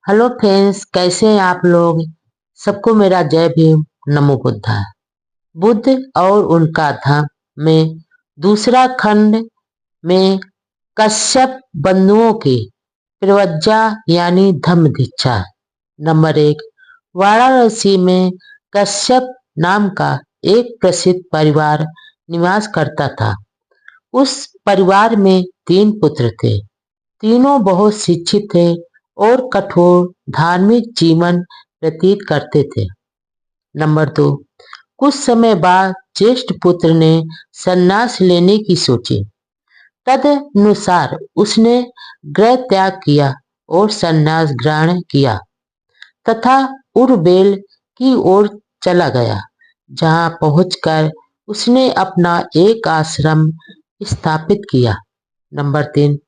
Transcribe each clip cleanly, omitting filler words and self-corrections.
Hello friends, कैसे हैं आप लोग। सबको मेरा जय भीम, नमो बुद्धा। बुद्ध और उनका धर्म में दूसरा खंड में कश्यप बंधुओं की प्रवज्जा यानी धम्म दीक्षा। नंबर 1। वाराणसी में कश्यप नाम का एक प्रसिद्ध परिवार निवास करता था। उस परिवार में 3 पुत्र थे। तीनों बहुत शिक्षित थे और कठोर धार्मिक जीवन व्यतीत करते थे। नंबर 2। कुछ समय बाद ज्येष्ठ पुत्र ने संन्यास लेने की सोची। तदनुसार उसने गृह त्याग किया और संन्यास ग्रहण किया तथा उर्बेल की ओर चला गया, जहां पहुंचकर उसने अपना एक आश्रम स्थापित किया। नंबर 3।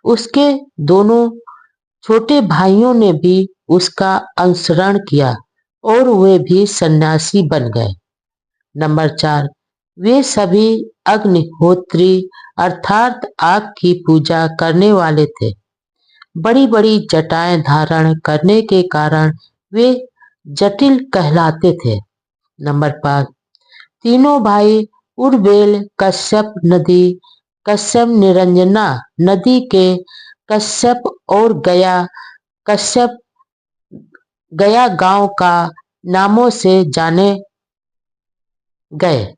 उसके दोनों छोटे भाइयों ने भी उसका अनुसरण किया और वे भी सन्यासी बन गए। नंबर 4। वे सभी अग्निहोत्री अर्थात आग की पूजा करने वाले थे। बड़ी बड़ी जटाएं धारण करने के कारण वे जटिल कहलाते थे। नंबर 5। तीनों भाई उर्बेल कश्यप निरंजना नदी के कश्यप और कश्यप गया गांव का नामों से जाने गए।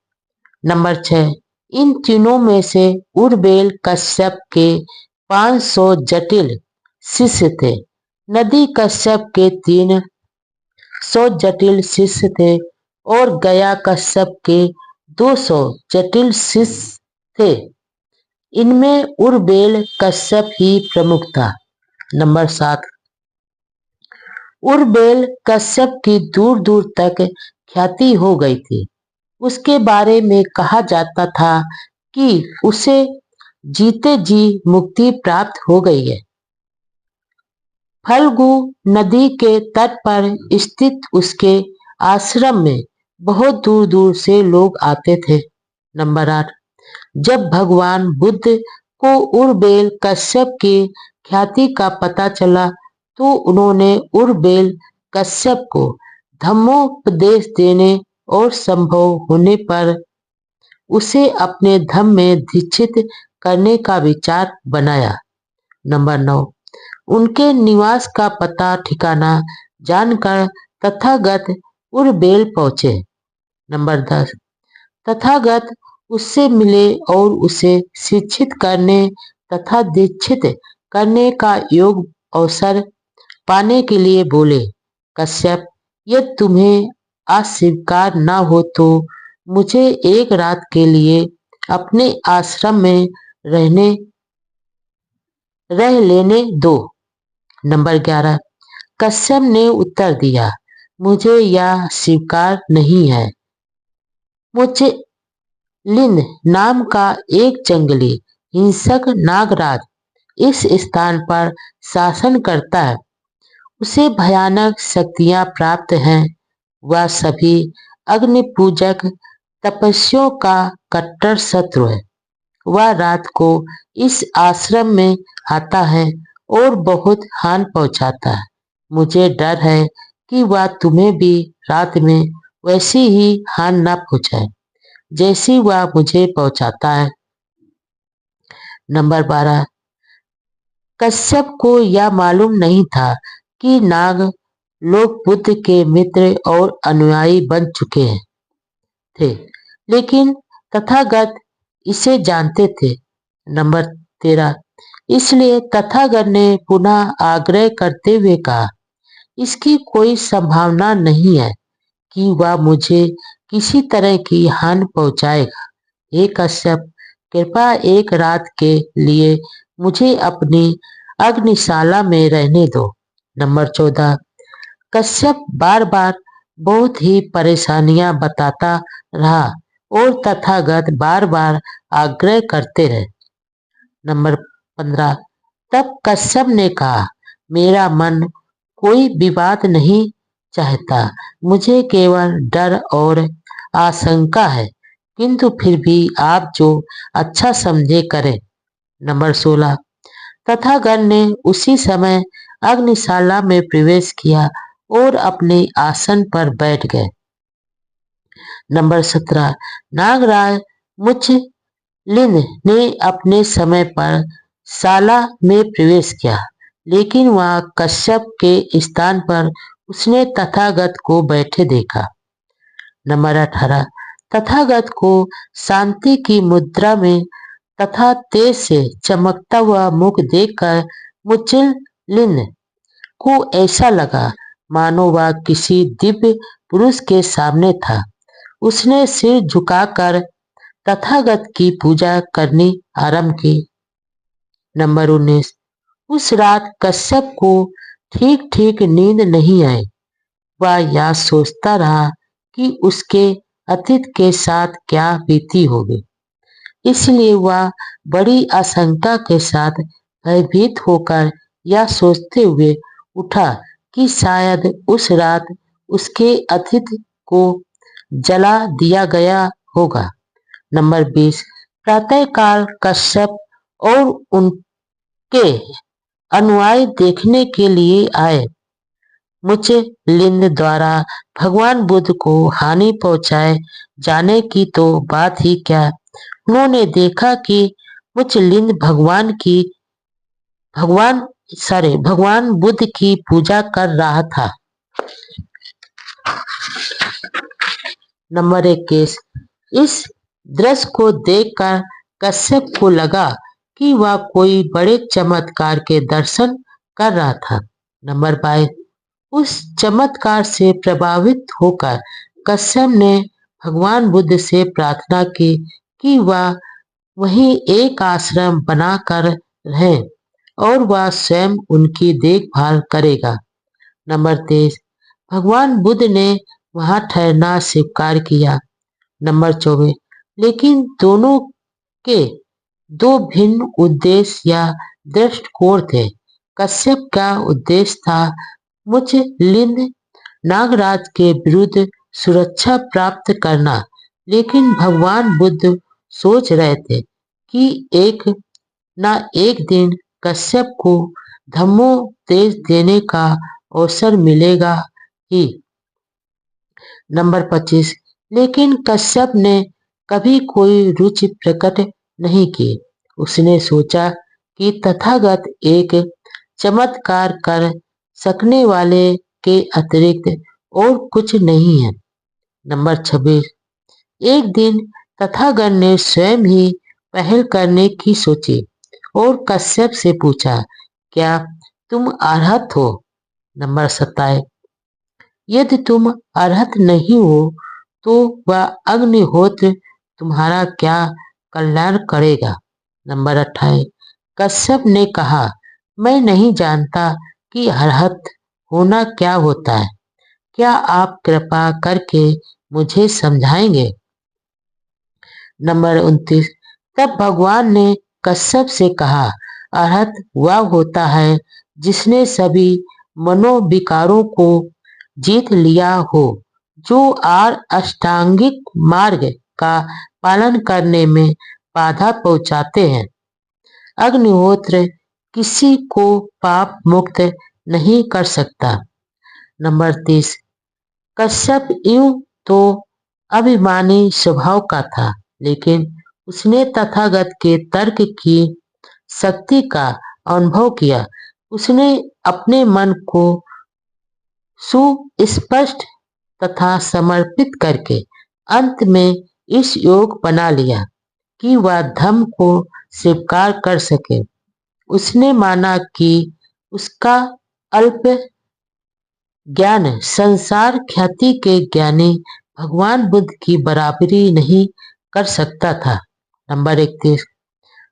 नंबर 6। इन तीनों में से उर्बेल कश्यप के 500 जटिल शिष्य थे। नदी कश्यप के 300 जटिल शिष्य थे और गया कश्यप के 200 जटिल शिष्य थे। इनमें उर्बेल कश्यप ही प्रमुख था। नंबर 7। उर्बेल कश्यप की दूर दूर तक ख्याति हो गई थी। उसके बारे में कहा जाता था कि उसे जीते जी मुक्ति प्राप्त हो गई है। फल्गु नदी के तट पर स्थित उसके आश्रम में बहुत दूर दूर से लोग आते थे। नंबर 8। जब भगवान बुद्ध को उर्बेल कश्यप की ख्याति का पता चला तो उन्होंने उर्बेल कश्यप को धम्मोपदेश देने और संभव होने पर उसे अपने धम्म में दीक्षित करने का विचार बनाया। नंबर 9। उनके निवास का पता ठिकाना जानकर तथागत उर्बेल पहुंचे। नंबर 10। तथागत उससे मिले और उसे शिक्षित करने तथा दीक्षित करने का योग अवसर पाने के लिए बोले, कश्यप, यदि तुम्हें अस्वीकार न हो तो मुझे एक रात के लिए अपने आश्रम में रह लेने दो। नंबर 11। कश्यप ने उत्तर दिया, मुझे यह स्वीकार नहीं है। मुझे लिंद नाम का एक जंगली हिंसक नागराज इस स्थान पर शासन करता है। उसे भयानक शक्तियां प्राप्त हैं। वह सभी अग्नि पूजक तपस्वियों का कट्टर शत्रु है। वह रात को इस आश्रम में आता है और बहुत हानि पहुंचाता है। मुझे डर है कि वह तुम्हें भी रात में वैसी ही हानि न पहुंचाए जैसी वह मुझे पहुंचाता है। नंबर 12। कश्यप को यह मालूम नहीं था कि नाग लोग बुद्ध के मित्र और अनुयायी बन चुके थे, लेकिन तथागत इसे जानते थे। नंबर 13। इसलिए तथागत ने पुनः आग्रह करते हुए कहा, इसकी कोई संभावना नहीं है कि वह मुझे किसी तरह की हानि पहुंचाएगा। हे कश्यप, कृपया एक रात के लिए मुझे अपनी अग्निशाला में रहने दो। नंबर 14। कश्यप बार बार बहुत ही परेशानियां बताता रहा और तथागत बार बार आग्रह करते रहे। नंबर 15। तब कश्यप ने कहा, मेरा मन कोई विवाद नहीं चाहता, मुझे केवल डर और आशंका है, किंतु फिर भी आप जो अच्छा समझे करें। नंबर 16। तथागत ने उसी समय अग्निशाला में प्रवेश किया और अपने आसन पर बैठ गए। नंबर 17 नागराज मुचलिंद ने अपने समय पर शाला में प्रवेश किया, लेकिन वहां कश्यप के स्थान पर उसने तथागत को बैठे देखा। नंबर 18 तथागत को शांति की मुद्रा में तथा तेज से चमकता हुआ मुख देखकर मुचलिंद को ऐसा लगा मानो वह किसी दिव्य पुरुष के सामने था। उसने सिर झुकाकर तथागत की पूजा करनी आरंभ की। नंबर 19 उस रात कश्यप को ठीक ठीक नींद नहीं आई। वह यह सोचता रहा कि उसके अतीत के साथ क्या बीती होगी। इसलिए वह बड़ी आशंका के साथ भयभीत होकर यह सोचते हुए उठा कि शायद उस रात उसके अतिथि को जला दिया गया होगा। नंबर 20 प्रातःकाल कश्यप और उनके अनुयायी देखने के लिए आए। मुचलिंद द्वारा भगवान बुद्ध को हानि पहुंचाए जाने की तो बात ही क्या, उन्होंने देखा कि मुचलिंद भगवान बुद्ध की पूजा कर रहा था। नंबर 21 इस दृश्य को देखकर कश्यप को लगा कि वह कोई बड़े चमत्कार के दर्शन कर रहा था। नंबर 22 उस चमत्कार से प्रभावित होकर कश्यप ने भगवान बुद्ध से प्रार्थना की कि वह वहीं एक आश्रम बनाकर रहें और वह स्वयं उनकी देखभाल करेगा। नंबर 23 भगवान बुद्ध ने वहां ठहरना स्वीकार किया। नंबर 24 लेकिन दोनों के दो भिन्न उद्देश्य या दृष्टिकोण थे। कश्यप का उद्देश्य था मुचलिंद नागराज के विरुद्ध सुरक्षा प्राप्त करना, लेकिन भगवान बुद्ध सोच रहे थे कि एक न एक दिन कश्यप को धम्मोपदेश देने का अवसर मिलेगा ही। नंबर 25 लेकिन कश्यप ने कभी कोई रुचि प्रकट नहीं की। उसने सोचा कि तथागत एक चमत्कार कर सकने वाले के अतिरिक्त और कुछ नहीं है। नंबर 26 एक दिन तथागत ने स्वयं ही पहल करने की सोची और कश्यप से पूछा, क्या तुम अरहत हो? नंबर 27 यदि तुम अरहत नहीं हो तो वह अग्निहोत्र तुम्हारा क्या कल्याण करेगा? नंबर 28 कश्यप ने कहा, मैं नहीं जानता कि अरहत होना क्या होता है, क्या आप कृपा करके मुझे समझाएंगे? नंबर 29 तब भगवान ने कश्यप से कहा, अरहत वह होता है जिसने सभी मनोविकारों को जीत लिया हो, जो अष्टांगिक मार्ग का पालन करने में बाधा पहुंचाते हैं। अग्निहोत्र किसी को पाप मुक्त नहीं कर सकता। नंबर 30 कश्यप यूं तो अभिमानी स्वभाव का था, लेकिन उसने तथागत के तर्क की शक्ति का अनुभव किया। उसने अपने मन को सुस्पष्ट तथा समर्पित करके अंत में इस योग बना लिया कि वह धम्म को स्वीकार कर सके। उसने माना कि उसका अल्प ज्ञान संसार ख्याति के ज्ञानी भगवान बुद्ध की बराबरी नहीं कर सकता था। नंबर 31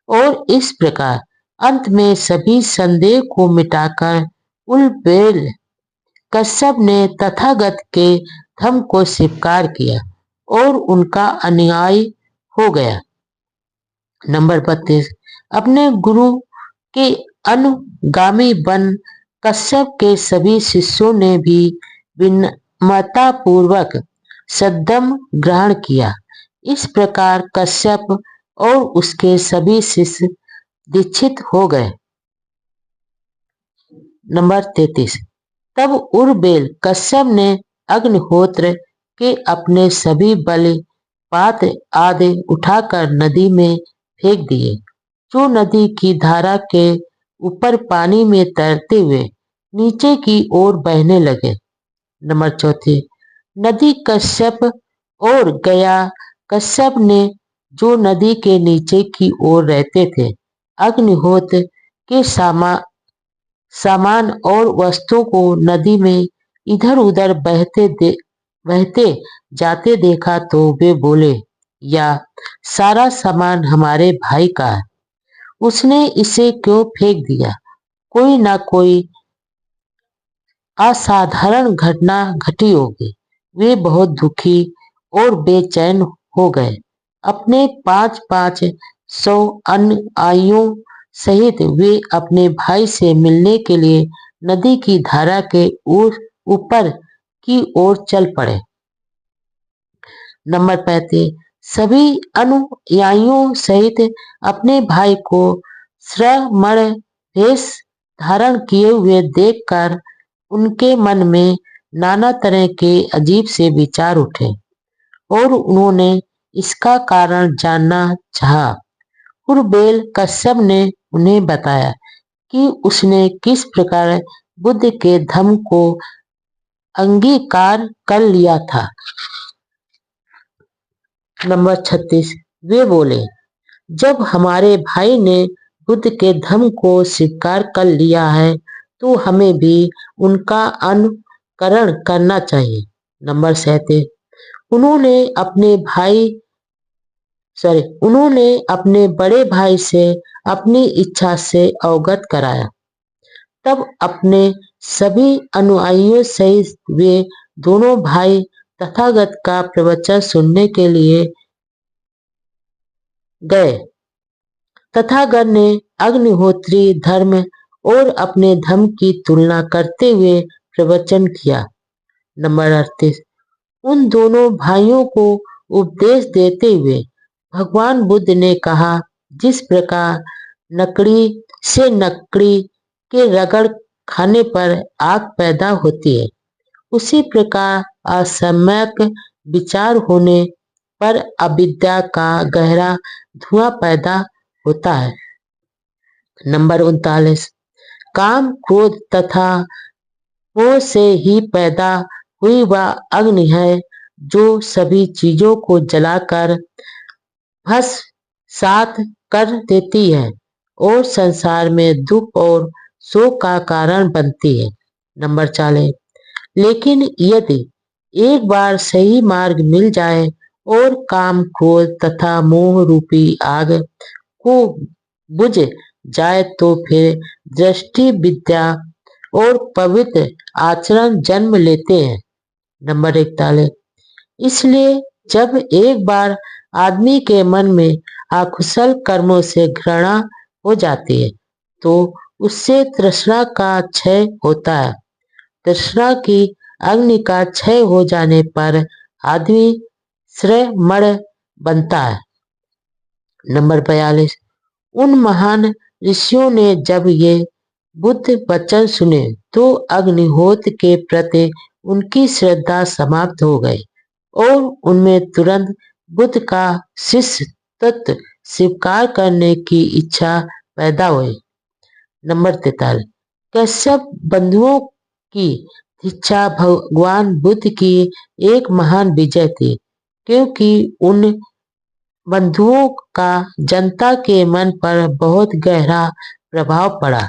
और इस प्रकार अंत में सभी संदेह को मिटाकर उलबेल कश्यप ने तथागत के धम्म को स्वीकार किया और उनका अनुयायी हो गया। नंबर 32 अपने गुरु के अनुगामी बन कश्यप के सभी शिष्यों ने भी विनम्रतापूर्वक सद्धम्म ग्रहण किया। इस प्रकार कश्यप और उसके सभी शिष्य दीक्षित हो गए। नंबर 33। तब उर्बेल कश्यप ने अग्निहोत्र के अपने सभी बलि पात्र आदि उठाकर नदी में फेंक दिए, जो नदी की धारा के ऊपर पानी में तैरते हुए नीचे की ओर बहने लगे। नंबर 34। नदी कश्यप और गया कश्यप ने, जो नदी के नीचे की ओर रहते थे, अग्निहोत्र के सामान और वस्तुओं को नदी में इधर उधर बहते जाते देखा तो वे बोले, या सारा सामान हमारे भाई का है, उसने इसे क्यों फेंक दिया? कोई ना कोई असाधारण घटना घटी होगी। वे बहुत दुखी और बेचैन हो गए। अपने 500 अनुयायियों सहित वे अपने भाई से मिलने के लिए नदी की धारा के ऊपर की ओर चल पड़े। नंबर 35। सभी अनुयायियों सहित अपने भाई को श्रमण वेश धारण किए हुए देखकर उनके मन में नाना तरह के अजीब से विचार उठे और उन्होंने इसका कारण जानना चाहा। उर्बेल कश्यप ने उन्हें बताया कि उसने किस प्रकार बुद्ध के धम्म को अंगीकार कर लिया था। नंबर 36। वे बोले, जब हमारे भाई ने बुद्ध के धम्म को स्वीकार कर लिया है तो हमें भी उनका अनुकरण करना चाहिए। नंबर 37। उन्होंने अपने बड़े भाई से अपनी इच्छा से अवगत कराया। तब अपने सभी अनुयायियों सहित वे दोनों भाई तथागत का प्रवचन सुनने के लिए गए। तथागत ने अग्निहोत्री धर्म और अपने धर्म की तुलना करते हुए प्रवचन किया। नंबर 38। उन दोनों भाइयों को उपदेश देते हुए भगवान बुद्ध ने कहा, जिस प्रकार लकड़ी से लकड़ी के रगड़ खाने पर आग पैदा होती है, उसी प्रकार असम्यक विचार होने पर अविद्या का गहरा धुआं पैदा होता है। नंबर 39। काम, क्रोध तथा मोह से ही पैदा हुई वह अग्नि है जो सभी चीजों को जलाकर भस्मसात कर देती है और संसार में दुख और शोक का कारण बनती है। नंबर 40। लेकिन यदि एक बार सही मार्ग मिल जाए और काम, क्रोध तथा मोह रूपी आग को बुझ जाए तो फिर दृष्टि, विद्या और पवित्र आचरण जन्म लेते हैं। नंबर 41। इसलिए जब एक बार आदमी के मन में अकुशल कर्मों से घृणा हो जाती है तो उससे तृष्णा का क्षय होता है। तृष्णा की अग्नि का क्षय हो जाने पर आदमी श्रमण बनता है। नंबर 42। उन महान ऋषियों ने जब ये बुद्ध वचन सुने तो अग्निहोत्र के प्रति उनकी श्रद्धा समाप्त हो गई और उनमें तुरंत बुद्ध का शिष्य तत्व स्वीकार करने की इच्छा पैदा हुई। नंबर 43। कश्यप बंधुओं की इच्छा भगवान बुद्ध की एक महान विजय थी, क्योंकि उन बंधुओं का जनता के मन पर बहुत गहरा प्रभाव पड़ा।